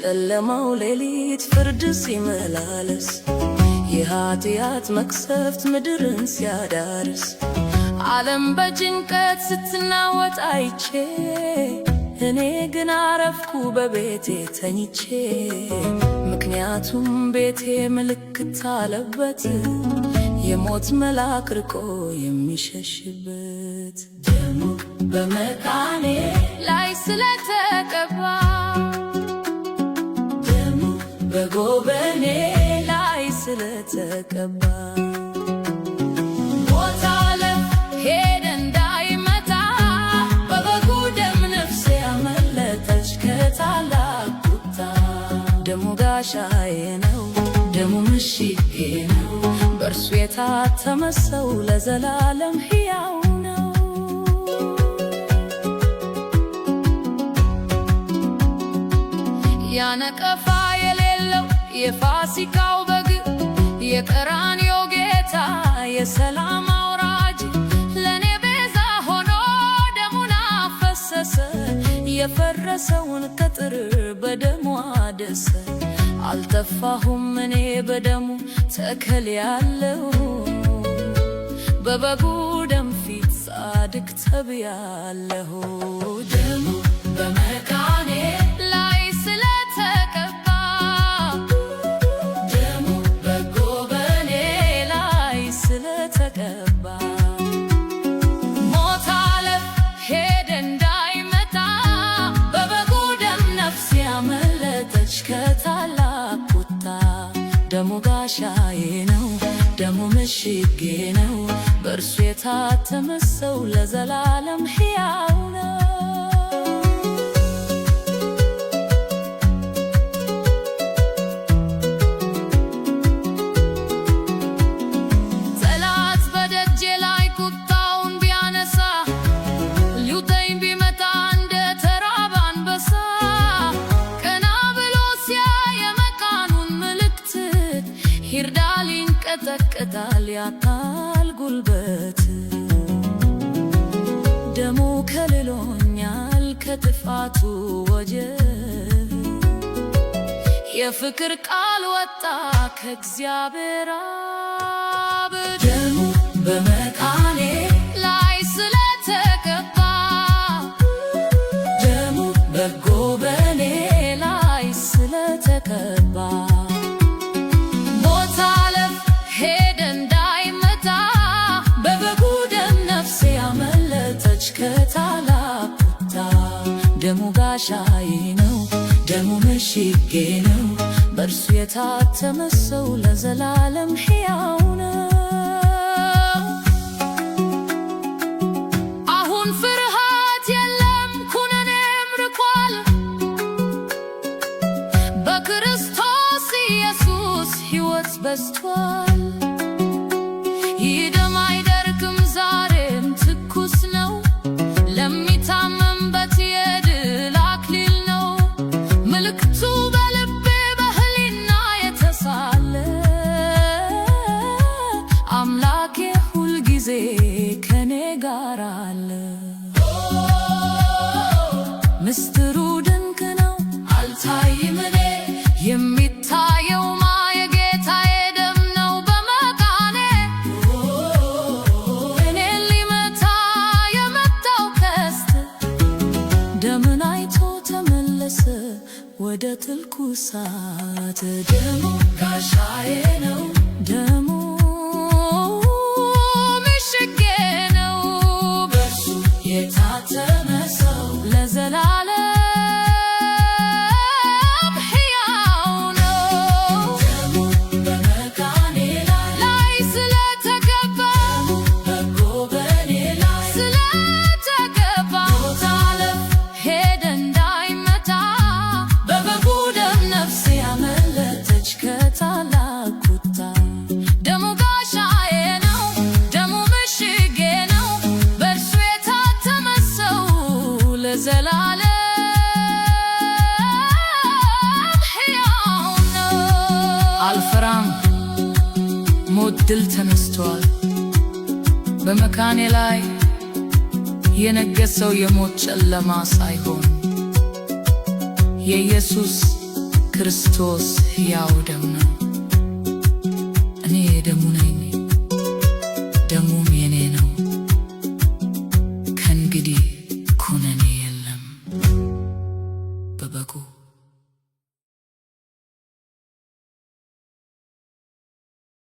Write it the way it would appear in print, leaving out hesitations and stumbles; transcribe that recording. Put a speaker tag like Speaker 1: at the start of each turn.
Speaker 1: በጨለማው ሌሊት ፍርድ ሲመላለስ የኃጢአት መቅሰፍት ምድርን ሲያዳርስ ዓለም በጭንቀት ስትናወጥ አይቼ እኔ ግን አረፍኩ በቤቴ ተኝቼ። ምክንያቱም ቤቴ ምልክት አለበት የሞት መልአክ ርቆ የሚሸሽበት። ደሙ በመቃኔ ላይ ስለተቀባ ደሙ በጎበኔ ላይ ስለተቀባ ሞት ዓለም ሄደ እንዳይመታ በበጉ ደም ነፍሴ አመለጠች ከታላቅ ቁጣ። ደሙ ጋሻዬ ነው፣ ደሙ ምሽጌ ነው፣ በእርሱ የታተመ ሰው ለዘላለም ሕያው ነው። ያነቀፋ የሌለው የፋሲካው በግ የቀራንዮ ጌታ የሰላም አውራጅ ለኔ ቤዛ ሆኖ ደሙን አፈሰሰ። የፈረሰውን ቅጥር በደሙ አደሰ። አልጠፋሁም እኔ በደሙ ተከልያለሁ፣ በበጉ ደም ፊት ጻድቅ ተብያለሁ። ደሙ በመቃኔ ላይ ስለተቀባ ደሙ በጎበኔ ላይ ስለተቀባ ሞት ዓለም ሄደ እንዳይመታ በበጉ ደም ነፍሴ አመለጠች ከታላቅ ቁጣ። ደሙ ጋሻዬ ነው፣ ደሙ ምሽጌ ነው፣ በእርሱ የታተመ ሰው ለዘላለም ሕያው ነው። ጠላት በደጄ ላይ ቁጣውን ቢያነሳ ሊውጠኝ ቢመጣ እንደ ተራበ አንበሳ ቀና ብሎ ሲያይ የመቃኑን ምልክት ይርዳል ይንቀጠቀጣል ያጣል ጉልበት። ደሙ ከልሎኛል ከጥፋቱ ወጀብ የፍቅር ቃል ወጣ ከእግዚአብሔር አብ። ደሙ በመቃኔ ላይ ስለተቀባ ደሙ በጎበኔ ላይ ስለተቀባ ሞት ዓለም ሄደ እንዳይመታ በበጉ ደም ነፍሴ አመለጠች ከታላቅ ቁጣ። ደሙ ጋሻዬ ነው፣ ደሙ ምሽጌ ነው፣ በእርሱ የታተመ ሰው ለዘላለም ሕያው ነው። አሁን ፍርሃት የለም ኩነኔም ርቋል፣ በክርስቶስ ኢየሱስ ሕይወት በዝቷል። ይህ ደም አይደርቅም ዛሬም ትኩስ ነው፣ ለሚታመንበት የድል አክሊል ነው። ምልክቱ በልቤ በህሊና የተሳለ አምላኬ ሁልጊዜ ከኔ ጋር አለ። ምስጢሩ ድንቅ ነው አልታይም እኔ የሚታየው የጌታዬ ደም ነው በመቃኔ። እኔን ሊመታ የመጣው ቀስት ደምን አይቶ ተመለሰ ወደ ጥልቁ እሳት። ደሙ ጋሻዬ ነው፣ ደሙ ምሽጌ ነው፣ በእርሱ የታተመ ሰው ለዘላለም አልፈራም፣ ሞት ድል ተነስቷል። በመካኔ ላይ የነገሰው የሞት ጨለማ ሳይሆን የኢየሱስ ክርስቶስ ሕያው ደም ነው። እኔ ደሙ ነኝ፣ ደሙም የኔ ነው። ከእንግዲህ